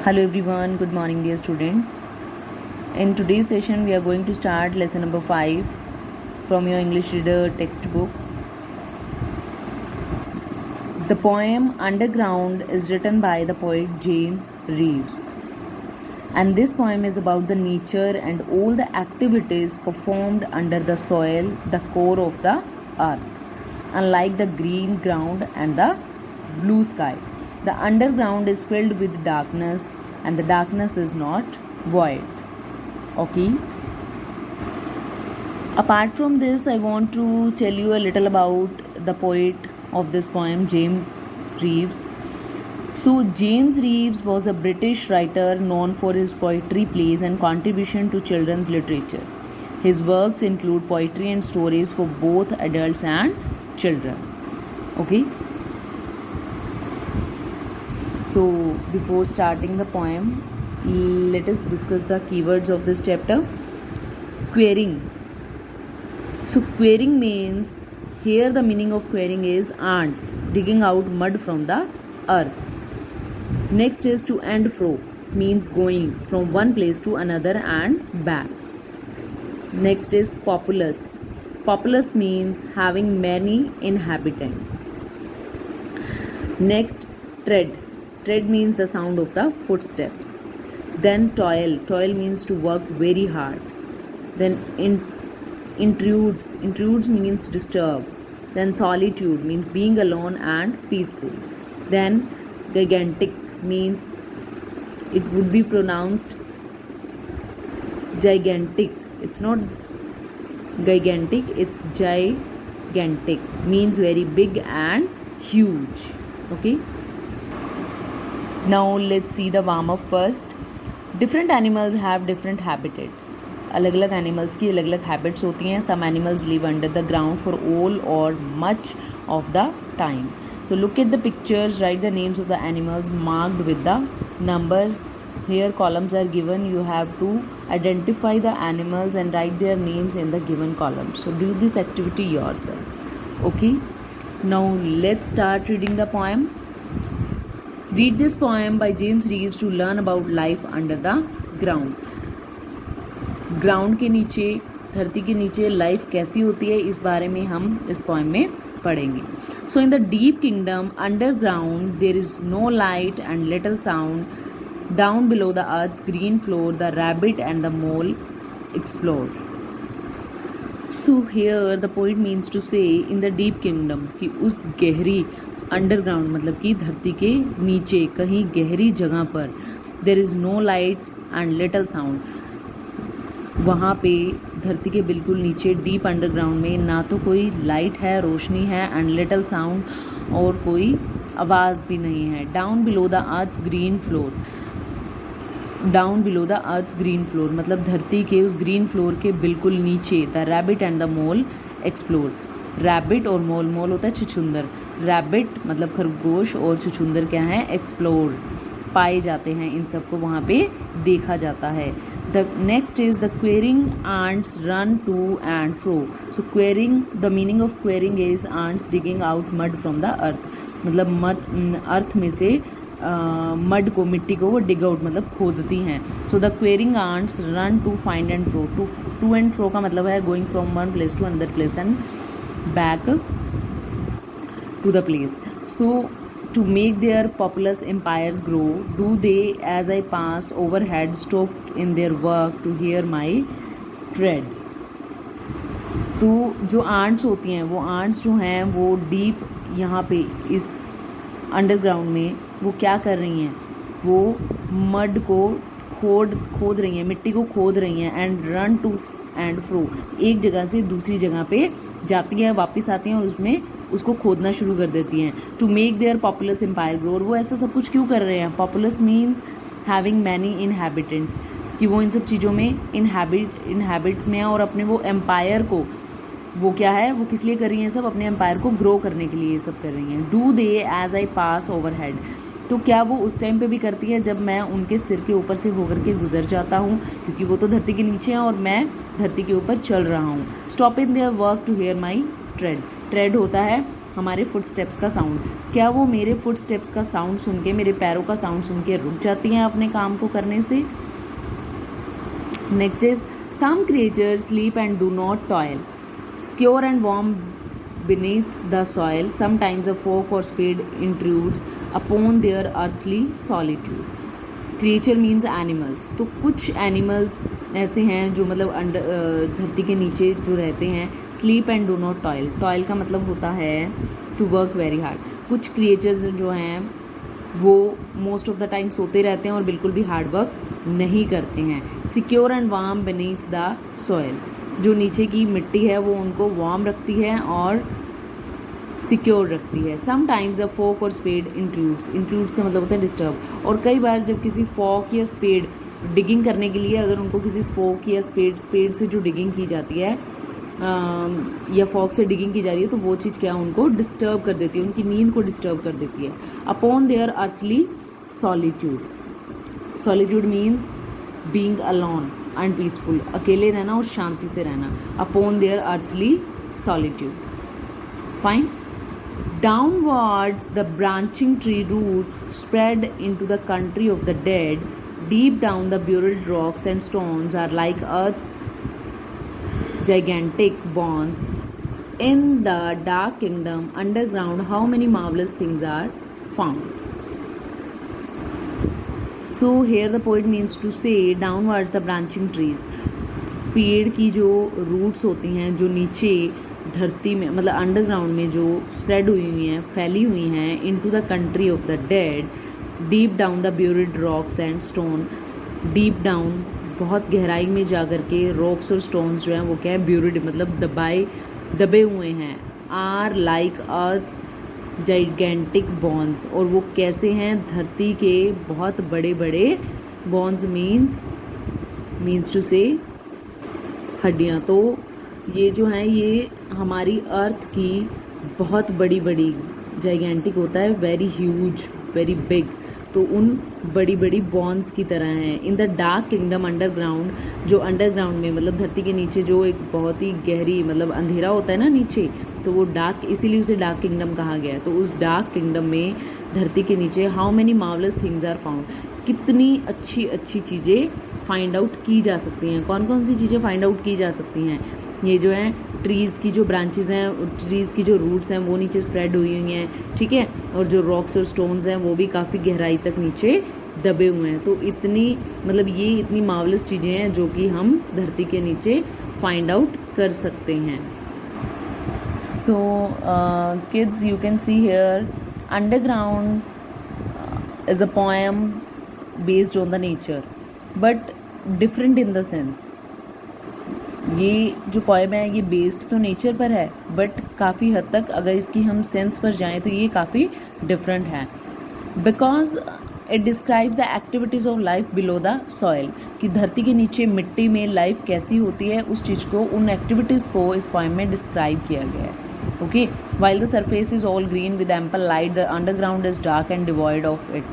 Hello everyone, good morning dear students. In today's session we are going to start lesson number 5 from your English reader textbook. The poem Underground is written by the poet James Reeves. And this poem is about the nature and all the activities performed under the soil, the core of the earth. Unlike the green ground and the blue sky, the underground is filled with darkness and the darkness is not void. Okay. Apart from this, I want to tell you a little about the poet of this poem, James Reeves. So, James Reeves was a British writer known for his poetry, plays, and contribution to children's literature. His works include poetry and stories for both adults and children. Okay. So, before starting the poem, let us discuss the keywords of this chapter. Querying. So, querying means, here the meaning of querying is ants digging out mud from the earth. Next is to and fro, means going from one place to another and back. Next is populous. Populous means having many inhabitants. Next, tread. Tread means the sound of the footsteps. Then toil. Toil means to work very hard. Then intrudes. Intrudes means disturb. Then solitude means being alone and peaceful. Then gigantic means, it would be pronounced gigantic. It's not gigantic, it's gigantic. Means very big and huge. Okay. Now let's see the warm-up first. Different animals have different habitats. अलग अलग animals की अलग अलग habits होती हैं. Some animals live under the ground for all or much of the time. So look at the pictures, write the names of the animals marked with the numbers. Here columns are given. You have to identify the animals and write their names in the given column. So do this activity yourself. Okay. Now let's start reading the poem. Read this poem by James Reeves to learn about life under the ground. Ground के नीचे, धरती के नीचे life कैसी होती है, इस बारे में हम इस पोएम में पढ़ेंगे. So in the deep kingdom underground there is no light and little sound. Down below the earth's green floor the rabbit and the mole explore. So here the poet means to say in the deep kingdom, कि उस गहरी underground मतलब कि धरती के नीचे कहीं गहरी जगह पर there is no light and little sound. वहाँ पे धरती के बिल्कुल नीचे डीप अंडरग्राउंड में ना तो कोई लाइट है, रोशनी है, एंड लिटिल साउंड, और कोई आवाज़ भी नहीं है. Down below the earth's green floor. Down below the earth's green floor मतलब धरती के उस ग्रीन फ्लोर के बिल्कुल नीचे the rabbit and the mole explore. Rabbit और मोल, मोल होता है छुछुंदर, रैबिट मतलब खरगोश, और छुछुंदर क्या है, एक्सप्लोर, पाए जाते हैं. इन सबको वहाँ पे देखा जाता है. The next is the querying ants run to and fro. So querying, the meaning of querying is ants digging out mud from the earth. मतलब मड, अर्थ में से मड को, मिट्टी को वो डिग आउट मतलब खोदती हैं. So the quarrying ants run to find and fro. To and fro का मतलब है going from one place to another place and back to the place. So to make their populous empires grow, do they, as I pass overhead, stop in their work to hear my tread. तो जो ants होती हैं, वो ants जो हैं वो deep यहाँ पे इस अंडरग्राउंड में वो क्या कर रही हैं, वो मड को खोद रही हैं, मिट्टी को खोद रही हैं. And run to and fro, एक जगह से दूसरी जगह पे जाती हैं, वापस आती हैं और उसमें उसको खोदना शुरू कर देती हैं. To make their populous empire grow. और वो ऐसा सब कुछ क्यों कर रहे हैं, populous means having many inhabitants, कि वो इन सब चीज़ों में इनहैबिट्स में हैं, और अपने वो एम्पायर को, वो क्या है, वो किस लिए कर रही हैं सब, अपने एम्पायर को ग्रो करने के लिए ये सब कर रही हैं. Do they as I pass overhead. तो क्या वो उस टाइम पे भी करती है जब मैं उनके सिर के ऊपर से होकर के गुजर जाता हूँ, क्योंकि वो तो धरती के नीचे हैं और मैं धरती के ऊपर चल रहा हूँ. Stop in their work to hear my tread. Tread होता है हमारे फुट स्टेप्स का साउंड। क्या वो मेरे फुट स्टेप्स का साउंड सुन के, मेरे पैरों का साउंड सुन के रुक जाती हैं अपने काम को करने से? Next is some creatures sleep and do not toil, secure and warm beneath the soil. Sometimes a fork or spade intrudes upon their earthly solitude. Creature means animals. तो कुछ animals ऐसे हैं जो मतलब धरती के नीचे जो रहते हैं. Sleep and do not toil. Toil का मतलब होता है to work very hard. कुछ creatures जो हैं वो मोस्ट ऑफ द टाइम सोते रहते हैं और बिल्कुल भी हार्ड वर्क नहीं करते हैं. Secure and warm beneath the soil. जो नीचे की मिट्टी है वो उनको वार्म रखती है और सिक्योर रखती है. समटाइम्स अ फोक और स्पेड इंट्रूड्स का मतलब होता है डिस्टर्ब. और कई बार जब किसी फॉक या स्पेड डिगिंग करने के लिए अगर उनको किसी स्पोक या स्पेड से जो डिगिंग की जाती है या फॉक से डिगिंग की जा रही है तो वो चीज़ क्या उनको डिस्टर्ब कर देती है, उनकी नींद को डिस्टर्ब कर देती है. Upon their earthly solitude. Solitude means being alone and peaceful, अकेले रहना और शांति से रहना. Upon their earthly solitude. Fine. Downwards, the branching tree roots spread into the country of the dead. Deep down, the buried rocks and stones are like Earth's gigantic bones. In the dark kingdom underground, how many marvelous things are found? So here the poet means to say, downwards the branching trees. पेड़ की जो roots होती हैं जो नीचे धरती में मतलब अंडरग्राउंड में जो स्प्रेड हुई हैं, फैली हुई हैं, into the country of the dead. Deep down the buried rocks and stone. Deep down बहुत गहराई में जा कर के रॉक्स और स्टोन्स जो हैं वो क्या है, ब्यूरिड मतलब दबे हुए हैं. Are like earth's gigantic bones. और वो कैसे हैं, धरती के बहुत बड़े बड़े बॉन्स मीन्स टू से हड्डियाँ. तो ये जो हैं ये हमारी अर्थ की बहुत बड़ी बड़ी, जाइगेंटिक होता है वेरी ह्यूज, वेरी बिग, तो उन बड़ी बड़ी बॉन्स की तरह हैं. In the dark kingdom underground, जो अंडरग्राउंड में मतलब धरती के नीचे जो एक बहुत ही गहरी मतलब अंधेरा होता है ना नीचे, तो वो डार्क, इसीलिए उसे डार्क किंगडम कहा गया है. तो उस डार्क किंगडम में धरती के नीचे how many marvellous things are found, कितनी अच्छी अच्छी चीज़ें फाइंड आउट की जा सकती हैं. कौन कौन सी चीज़ें फाइंड आउट की जा सकती हैं? ये जो है ट्रीज़ की जो ब्रांचेस हैं, ट्रीज़ की जो रूट्स हैं वो नीचे स्प्रेड हुई हुई हैं, ठीक है. और जो रॉक्स और स्टोन्स हैं वो भी काफ़ी गहराई तक नीचे दबे हुए हैं. तो इतनी मतलब ये इतनी मार्वलस चीज़ें हैं जो कि हम धरती के नीचे फाइंड आउट कर सकते हैं. So kids, you can see here underground is a poem based on the nature but different in the sense. ये जो पोएम है ये बेस्ड तो नेचर पर है बट काफ़ी हद तक अगर इसकी हम सेंस पर जाएं तो ये काफ़ी डिफरेंट है. Because it describes the activities of life below the soil, कि धरती के नीचे मिट्टी में लाइफ कैसी होती है उस चीज़ को, उन एक्टिविटीज़ को इस पोएम में डिस्क्राइब किया गया है. Okay. While the surface is all green with ample light, the underground is dark and devoid of it.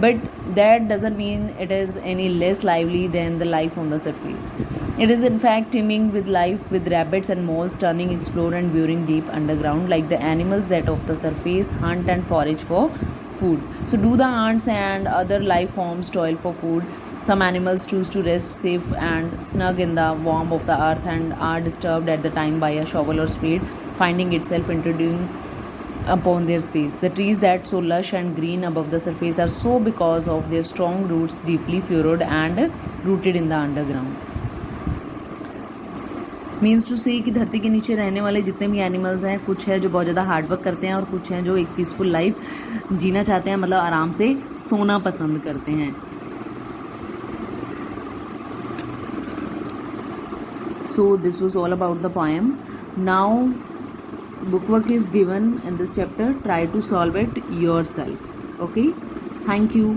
But that doesn't mean it is any less lively than the life on the surface. It is in fact teeming with life, with rabbits and moles turning, explore and burying deep underground like the animals that of the surface hunt and forage for food. So do the ants and other life forms toil for food? Some animals choose to rest safe and snug in the warmth of the earth and are disturbed at the time by a shovel or spade, finding itself intruding upon their space. The trees that so lush and green above the surface are so because of their strong roots deeply furrowed and rooted in the underground. Means to say कि धरती के नीचे रहने वाले जितने भी animals हैं, कुछ है जो बहुत ज़्यादा हार्डवर्क करते हैं और कुछ हैं जो एक पीसफुल लाइफ जीना चाहते हैं, मतलब आराम से सोना पसंद करते हैं. So this was all about the poem. Now bookwork is given in this chapter. Try to solve it yourself. Okay, thank you.